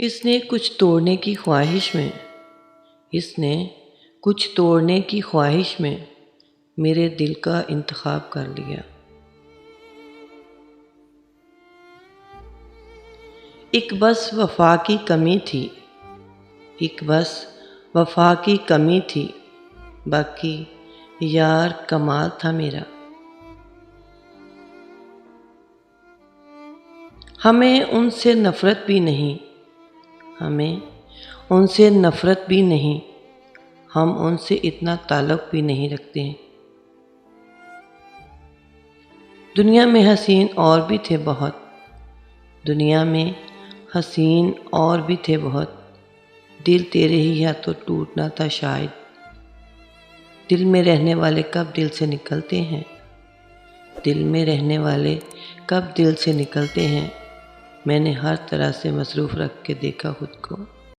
इसने कुछ तोड़ने की ख्वाहिश में मेरे दिल का इंतखाब कर लिया। एक बस वफा की कमी थी, बाकी यार कमाल था मेरा। हमें उनसे नफरत भी नहीं, हम उनसे इतना ताल्लुक़ भी नहीं रखते हैं। दुनिया में हसीन और भी थे बहुत, दिल तेरे ही हाथों टूटना था शायद। दिल में रहने वाले कब दिल से निकलते हैं, मैंने हर तरह से मसरूफ़ रख के देखा खुद को।